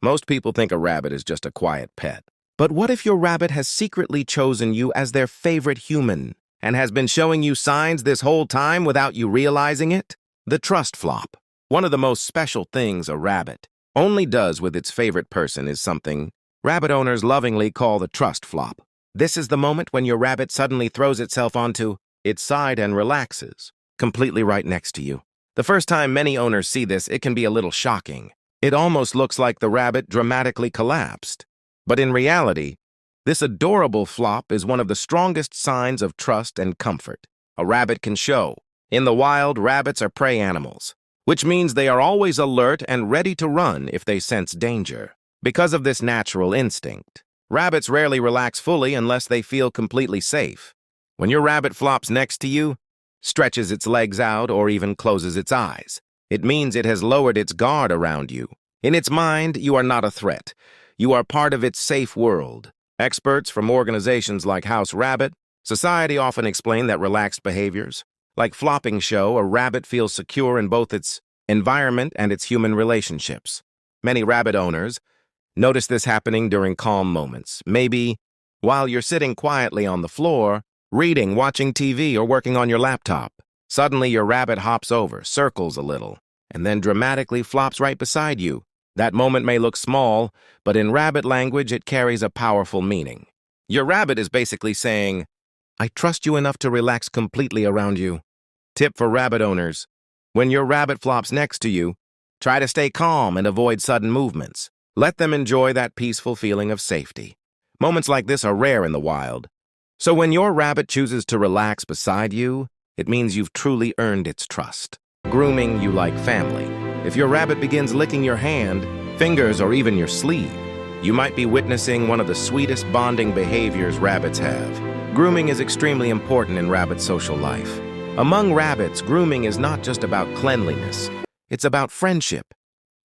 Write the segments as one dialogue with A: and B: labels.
A: Most people think a rabbit is just a quiet pet. But what if your rabbit has secretly chosen you as their favorite human and has been showing you signs this whole time without you realizing it? The trust flop. One of the most special things a rabbit only does with its favorite person is something rabbit owners lovingly call the trust flop. This is the moment when your rabbit suddenly throws itself onto its side and relaxes, completely right next to you. The first time many owners see this, it can be a little shocking. It almost looks like the rabbit dramatically collapsed. But in reality, this adorable flop is one of the strongest signs of trust and comfort a rabbit can show. In the wild, rabbits are prey animals, which means they are always alert and ready to run if they sense danger. Because of this natural instinct, rabbits rarely relax fully unless they feel completely safe. When your rabbit flops next to you, stretches its legs out, or even closes its eyes, it means it has lowered its guard around you. In its mind, you are not a threat. You are part of its safe world. Experts from organizations like House Rabbit Society often explain that relaxed behaviors, like flopping, show a rabbit feels secure in both its environment and its human relationships. Many rabbit owners notice this happening during calm moments. Maybe while you're sitting quietly on the floor, reading, watching TV, or working on your laptop. Suddenly, your rabbit hops over, circles a little, and then dramatically flops right beside you. That moment may look small, but in rabbit language, it carries a powerful meaning. Your rabbit is basically saying, I trust you enough to relax completely around you. Tip for rabbit owners: when your rabbit flops next to you, try to stay calm and avoid sudden movements. Let them enjoy that peaceful feeling of safety. Moments like this are rare in the wild. So when your rabbit chooses to relax beside you, it means you've truly earned its trust. Grooming you like family. If your rabbit begins licking your hand, fingers, or even your sleeve, you might be witnessing one of the sweetest bonding behaviors rabbits have. Grooming is extremely important in rabbit social life. Among rabbits, grooming is not just about cleanliness. It's about friendship,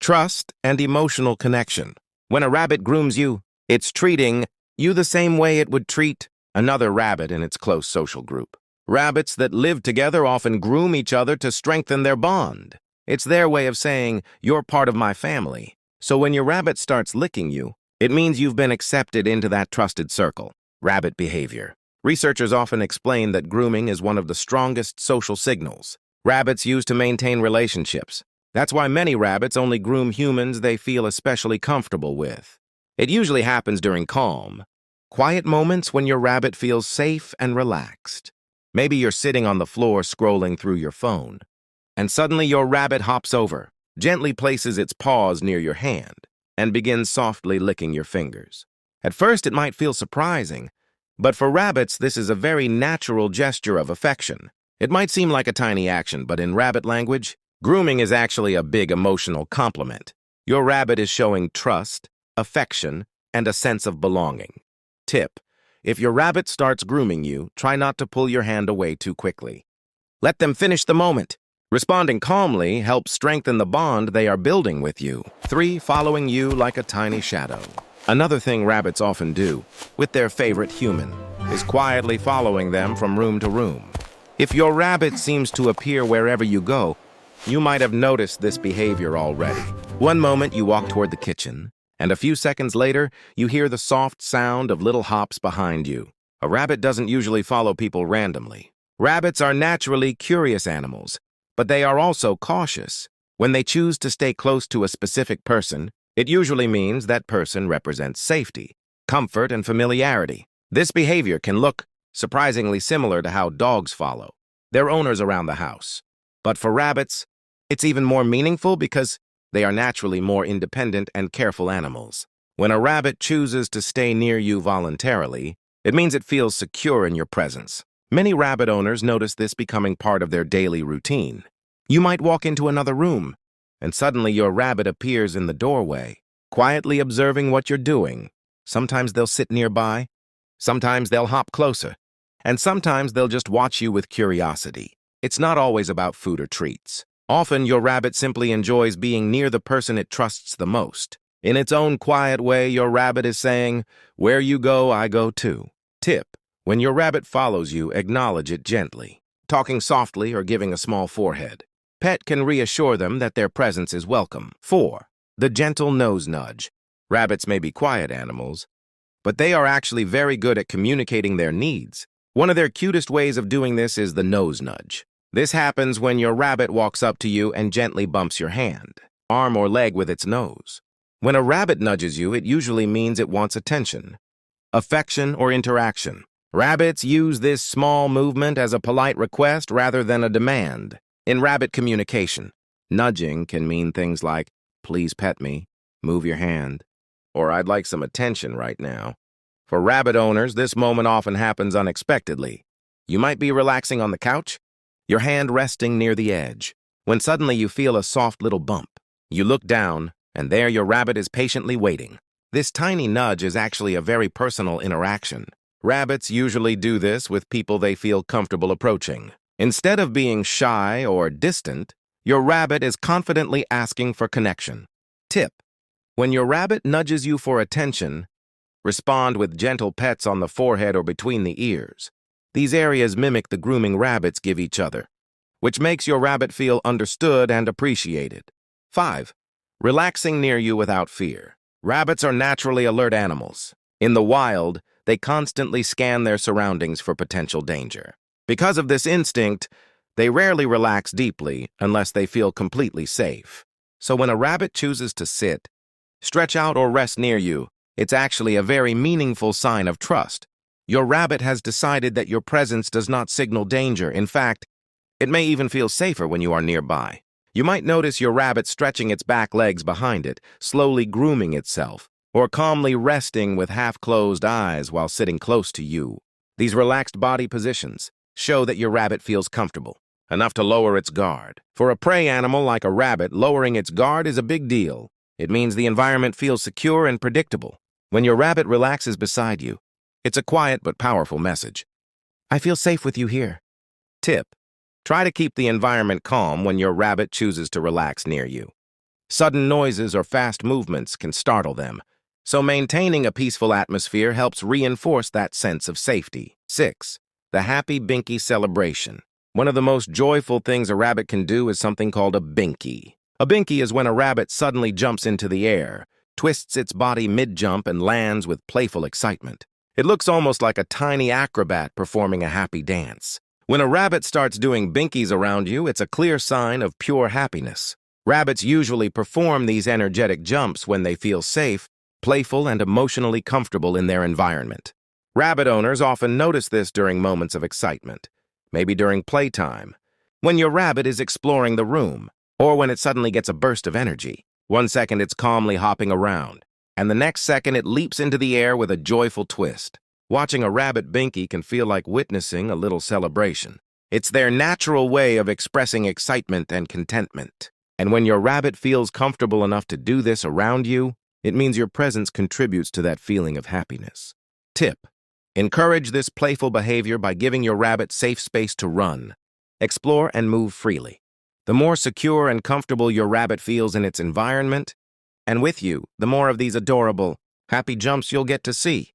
A: trust, and emotional connection. When a rabbit grooms you, it's treating you the same way it would treat another rabbit in its close social group. Rabbits that live together often groom each other to strengthen their bond. It's their way of saying, you're part of my family. So when your rabbit starts licking you, it means you've been accepted into that trusted circle. Rabbit behavior. Researchers often explain that grooming is one of the strongest social signals rabbits use to maintain relationships. That's why many rabbits only groom humans they feel especially comfortable with. It usually happens during calm, quiet moments when your rabbit feels safe and relaxed. Maybe you're sitting on the floor scrolling through your phone, and suddenly your rabbit hops over, gently places its paws near your hand, and begins softly licking your fingers. At first, it might feel surprising, but for rabbits, this is a very natural gesture of affection. It might seem like a tiny action, but in rabbit language, grooming is actually a big emotional compliment. Your rabbit is showing trust, affection, and a sense of belonging. Tip: if your rabbit starts grooming you, try not to pull your hand away too quickly. Let them finish the moment. Responding calmly helps strengthen the bond they are building with you. 3. Following you like a tiny shadow. Another thing rabbits often do with their favorite human is quietly following them from room to room. If your rabbit seems to appear wherever you go, you might have noticed this behavior already. One moment you walk toward the kitchen, and a few seconds later, you hear the soft sound of little hops behind you. A rabbit doesn't usually follow people randomly. Rabbits are naturally curious animals, but they are also cautious. When they choose to stay close to a specific person, it usually means that person represents safety, comfort, and familiarity. This behavior can look surprisingly similar to how dogs follow their owners around the house. But for rabbits, it's even more meaningful because they are naturally more independent and careful animals. When a rabbit chooses to stay near you voluntarily, it means it feels secure in your presence. Many rabbit owners notice this becoming part of their daily routine. You might walk into another room, and suddenly your rabbit appears in the doorway, quietly observing what you're doing. Sometimes they'll sit nearby, sometimes they'll hop closer, and sometimes they'll just watch you with curiosity. It's not always about food or treats. Often, your rabbit simply enjoys being near the person it trusts the most. In its own quiet way, your rabbit is saying, "Where you go, I go too." Tip: when your rabbit follows you, acknowledge it gently, talking softly or giving a small forehead. Pet can reassure them that their presence is welcome. 4. The gentle nose nudge. Rabbits may be quiet animals, but they are actually very good at communicating their needs. One of their cutest ways of doing this is the nose nudge. This happens when your rabbit walks up to you and gently bumps your hand, arm, or leg with its nose. When a rabbit nudges you, it usually means it wants attention, affection, or interaction. Rabbits use this small movement as a polite request rather than a demand. In rabbit communication, nudging can mean things like, "Please pet me," "Move your hand," or "I'd like some attention right now." For rabbit owners, this moment often happens unexpectedly. You might be relaxing on the couch, your hand resting near the edge, when suddenly you feel a soft little bump. You look down, and there your rabbit is patiently waiting. This tiny nudge is actually a very personal interaction. Rabbits usually do this with people they feel comfortable approaching. Instead of being shy or distant, your rabbit is confidently asking for connection. Tip: when your rabbit nudges you for attention, respond with gentle pets on the forehead or between the ears. These areas mimic the grooming rabbits give each other, which makes your rabbit feel understood and appreciated. 5. Relaxing near you without fear. Rabbits are naturally alert animals. In the wild, they constantly scan their surroundings for potential danger. Because of this instinct, they rarely relax deeply unless they feel completely safe. So when a rabbit chooses to sit, stretch out, or rest near you, it's actually a very meaningful sign of trust. Your rabbit has decided that your presence does not signal danger. In fact, it may even feel safer when you are nearby. You might notice your rabbit stretching its back legs behind it, slowly grooming itself, or calmly resting with half-closed eyes while sitting close to you. These relaxed body positions show that your rabbit feels comfortable, enough to lower its guard. For a prey animal like a rabbit, lowering its guard is a big deal. It means the environment feels secure and predictable. When your rabbit relaxes beside you, it's a quiet but powerful message. "I feel safe with you here." Tip: try to keep the environment calm when your rabbit chooses to relax near you. Sudden noises or fast movements can startle them, so maintaining a peaceful atmosphere helps reinforce that sense of safety. 6. The happy binky celebration. One of the most joyful things a rabbit can do is something called a binky. A binky is when a rabbit suddenly jumps into the air, twists its body mid-jump, and lands with playful excitement. It looks almost like a tiny acrobat performing a happy dance. When a rabbit starts doing binkies around you, it's a clear sign of pure happiness. Rabbits usually perform these energetic jumps when they feel safe, playful, and emotionally comfortable in their environment. Rabbit owners often notice this during moments of excitement, maybe during playtime, when your rabbit is exploring the room, or when it suddenly gets a burst of energy. One second it's calmly hopping around, and the next second it leaps into the air with a joyful twist. Watching a rabbit binky can feel like witnessing a little celebration. It's their natural way of expressing excitement and contentment. And when your rabbit feels comfortable enough to do this around you, it means your presence contributes to that feeling of happiness. Tip: encourage this playful behavior by giving your rabbit safe space to run, explore, and move freely. The more secure and comfortable your rabbit feels in its environment, and with you, the more of these adorable, happy jumps you'll get to see.